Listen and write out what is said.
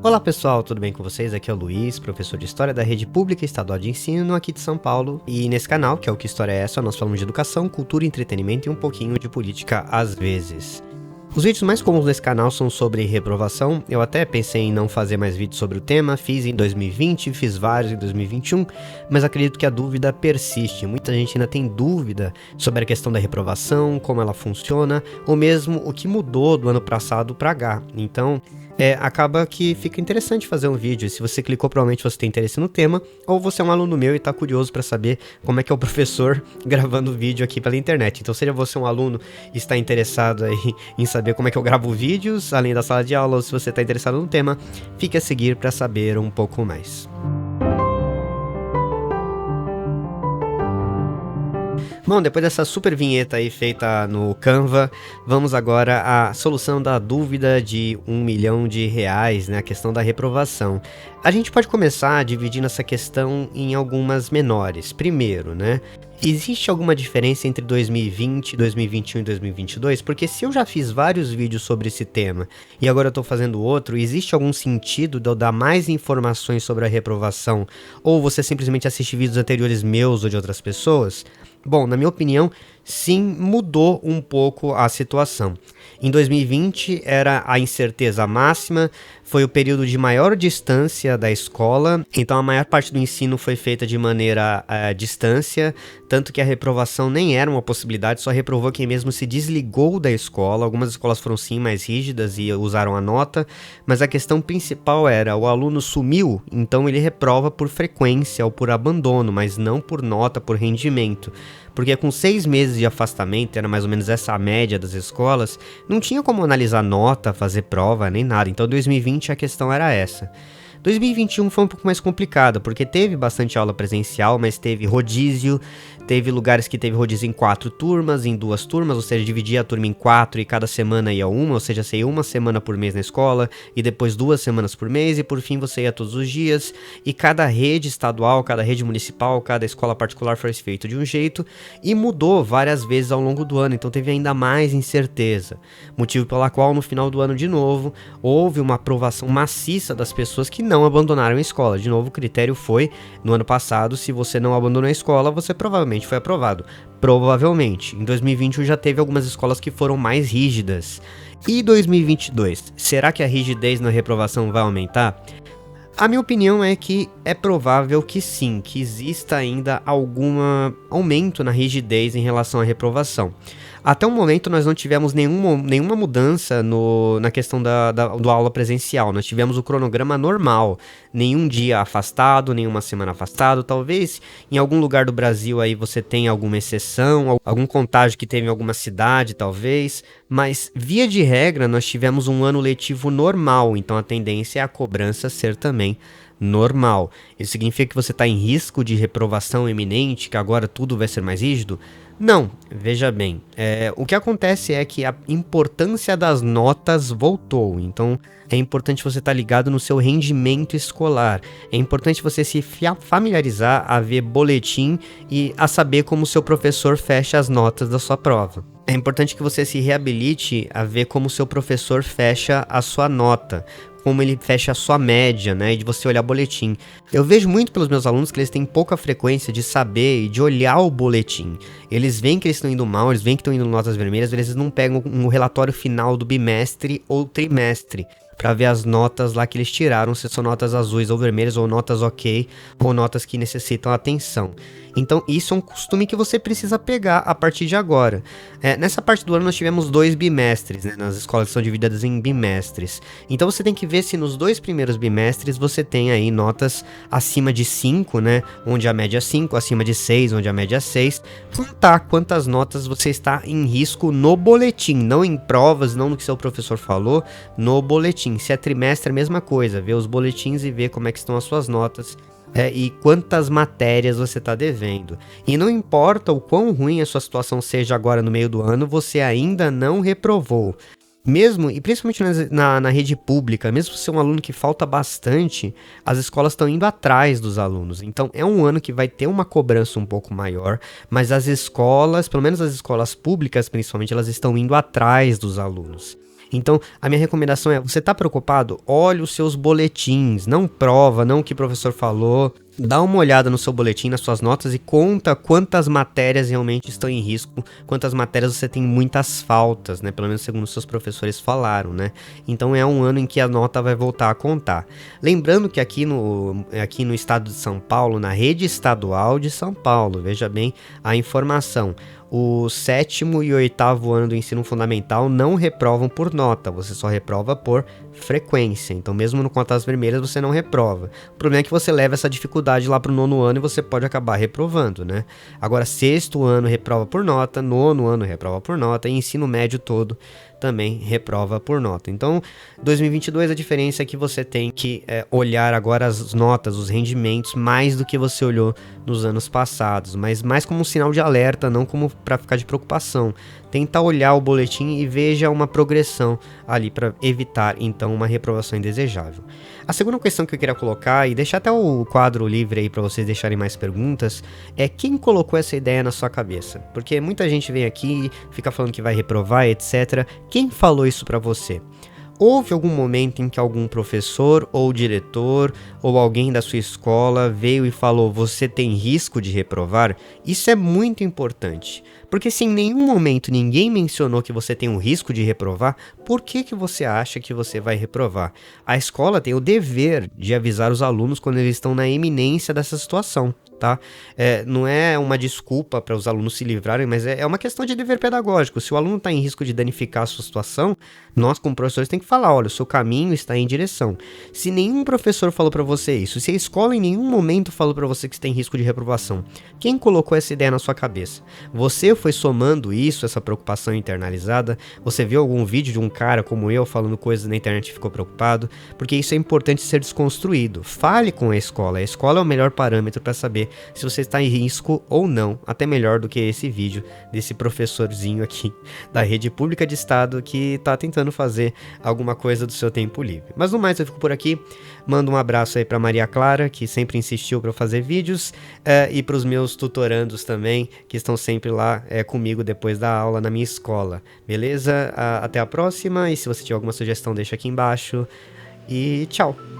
Olá pessoal, tudo bem com vocês? Aqui é o Luiz, professor de História da Rede Pública Estadual de Ensino aqui de São Paulo. E nesse canal, que é o Que História é Essa, nós falamos de educação, cultura, entretenimento e um pouquinho de política às vezes. Os vídeos mais comuns desse canal são sobre reprovação. Eu até pensei em não fazer mais vídeos sobre o tema, fiz em 2020, fiz vários em 2021, mas acredito que a dúvida persiste. Muita gente ainda tem dúvida sobre a questão da reprovação, como ela funciona, ou mesmo o que mudou do ano passado para cá. Então, acaba que fica interessante fazer um vídeo. Se você clicou, provavelmente você tem interesse no tema, ou você é um aluno meu e está curioso para saber como é que é o professor gravando vídeo aqui pela internet. Então, seja você um aluno e está interessado aí em saber como é que eu gravo vídeos, além da sala de aula, ou se você está interessado no tema, fique a seguir para saber um pouco mais. Bom, depois dessa super vinheta aí feita no Canva, vamos agora à solução da dúvida de R$1 milhão, né, a questão da reprovação. A gente pode começar dividindo essa questão em algumas menores. Primeiro, né, existe alguma diferença entre 2020, 2021 e 2022? Porque se eu já fiz vários vídeos sobre esse tema e agora eu estou fazendo outro, existe algum sentido de eu dar mais informações sobre a reprovação? Ou você simplesmente assiste vídeos anteriores meus ou de outras pessoas? Bom, na minha opinião, sim, mudou um pouco a situação. Em 2020 era a incerteza máxima, foi o período de maior distância da escola, então a maior parte do ensino foi feita de maneira à distância, tanto que a reprovação nem era uma possibilidade, só reprovou quem mesmo se desligou da escola. Algumas escolas foram sim mais rígidas e usaram a nota, mas a questão principal era o aluno sumiu, então ele reprova por frequência ou por abandono, mas não por nota, por rendimento. Porque com 6 meses de afastamento, era mais ou menos essa a média das escolas, não tinha como analisar nota, fazer prova, nem nada. Então, em 2020 a questão era essa. 2021 foi um pouco mais complicado, porque teve bastante aula presencial, mas teve rodízio, teve lugares que teve rodízio em 4 turmas, em 2 turmas, ou seja, dividia a turma em 4 e cada semana ia uma, ou seja, você ia uma semana por mês na escola, e depois 2 semanas por mês, e por fim você ia todos os dias, e cada rede estadual, cada rede municipal, cada escola particular foi feito de um jeito, e mudou várias vezes ao longo do ano, então teve ainda mais incerteza, motivo pela qual no final do ano de novo, houve uma aprovação maciça das pessoas que não abandonaram a escola. De novo, o critério foi, no ano passado, se você não abandonou a escola, você provavelmente foi aprovado. Provavelmente. Em 2021 já teve algumas escolas que foram mais rígidas. E 2022? Será que a rigidez na reprovação vai aumentar? A minha opinião é que é provável que sim, que exista ainda algum aumento na rigidez em relação à reprovação. Até o momento nós não tivemos nenhuma mudança na questão do aula presencial, nós tivemos o cronograma normal, nenhum dia afastado, nenhuma semana afastado, talvez em algum lugar do Brasil aí você tenha alguma exceção, algum contágio que teve em alguma cidade talvez, mas via de regra nós tivemos um ano letivo normal, então a tendência é a cobrança ser também normal. Isso significa que você está em risco de reprovação iminente, que agora tudo vai ser mais rígido? Não, veja bem, o que acontece é que a importância das notas voltou, então é importante você estar ligado no seu rendimento escolar, é importante você se familiarizar a ver boletim e a saber como o seu professor fecha as notas da sua prova. É importante que você se reabilite a ver como o seu professor fecha a sua nota, como ele fecha a sua média, né, e de você olhar boletim. Eu vejo muito pelos meus alunos que eles têm pouca frequência de saber e de olhar o boletim. Eles veem que eles estão indo mal, eles veem que estão indo notas vermelhas, eles não pegam um relatório final do bimestre ou trimestre para ver as notas lá que eles tiraram, se são notas azuis ou vermelhas, ou notas ok, ou notas que necessitam atenção. Então isso é um costume que você precisa pegar a partir de agora. Nessa parte do ano nós tivemos 2 bimestres, né, nas escolas que são divididas em bimestres. Então você tem que ver se nos 2 primeiros bimestres você tem aí notas acima de 5, né, onde a média é 5, acima de 6, onde a média é 6. Contar quantas notas você está em risco no boletim, não em provas, não no que seu professor falou, no boletim. Se é trimestre, a mesma coisa, ver os boletins e ver como é que estão as suas notas. E quantas matérias você está devendo. E não importa o quão ruim a sua situação seja agora no meio do ano, você ainda não reprovou. Mesmo, e principalmente na rede pública, mesmo se você é um aluno que falta bastante, as escolas estão indo atrás dos alunos. Então é um ano que vai ter uma cobrança um pouco maior, mas as escolas, pelo menos as escolas públicas principalmente, elas estão indo atrás dos alunos. Então, a minha recomendação é, você tá preocupado? Olhe os seus boletins, não prova, não o que o professor falou. Dá uma olhada no seu boletim, nas suas notas e conta quantas matérias realmente estão em risco, quantas matérias você tem muitas faltas, né? Pelo menos segundo os seus professores falaram, né? Então é um ano em que a nota vai voltar a contar. Lembrando que aqui no estado de São Paulo, na rede estadual de São Paulo, veja bem a informação. O sétimo e oitavo ano do ensino fundamental não reprovam por nota, você só reprova por frequência. Então, mesmo no cotas vermelhas, você não reprova. O problema é que você leva essa dificuldade lá para o nono ano e você pode acabar reprovando, né? Agora, sexto ano reprova por nota, nono ano reprova por nota e ensino médio todo também reprova por nota. Então, 2022 a diferença é que você tem que olhar agora as notas, os rendimentos, mais do que você olhou nos anos passados, mas mais como um sinal de alerta, não como para ficar de preocupação. Tenta olhar o boletim e veja uma progressão ali para evitar então uma reprovação indesejável. A segunda questão que eu queria colocar e deixar até o quadro livre aí para vocês deixarem mais perguntas é quem colocou essa ideia na sua cabeça? Porque muita gente vem aqui, fica falando que vai reprovar, etc. Quem falou isso para você? Houve algum momento em que algum professor ou diretor ou alguém da sua escola veio e falou: você tem risco de reprovar? Isso é muito importante, porque se em nenhum momento ninguém mencionou que você tem um risco de reprovar, por que você acha que você vai reprovar? A escola tem o dever de avisar os alunos quando eles estão na iminência dessa situação. Tá? Não é uma desculpa para os alunos se livrarem, mas é uma questão de dever pedagógico. Se o aluno está em risco de danificar a sua situação, nós como professores tem que falar, olha, o seu caminho está em direção. Se nenhum professor falou para você isso, se a escola em nenhum momento falou para você que você tem risco de reprovação, quem colocou essa ideia na sua cabeça? Você foi somando isso, essa preocupação internalizada? Você viu algum vídeo de um cara como eu falando coisas na internet e ficou preocupado? Porque isso é importante ser desconstruído. Fale com a escola é o melhor parâmetro para saber se você está em risco ou não, até melhor do que esse vídeo desse professorzinho aqui da rede pública de estado que está tentando fazer alguma coisa do seu tempo livre. Mas no mais eu fico por aqui, mando um abraço aí para Maria Clara, que sempre insistiu para eu fazer vídeos, e para os meus tutorandos também, que estão sempre lá comigo depois da aula na minha escola, beleza? Até a próxima, e se você tiver alguma sugestão deixa aqui embaixo, e tchau!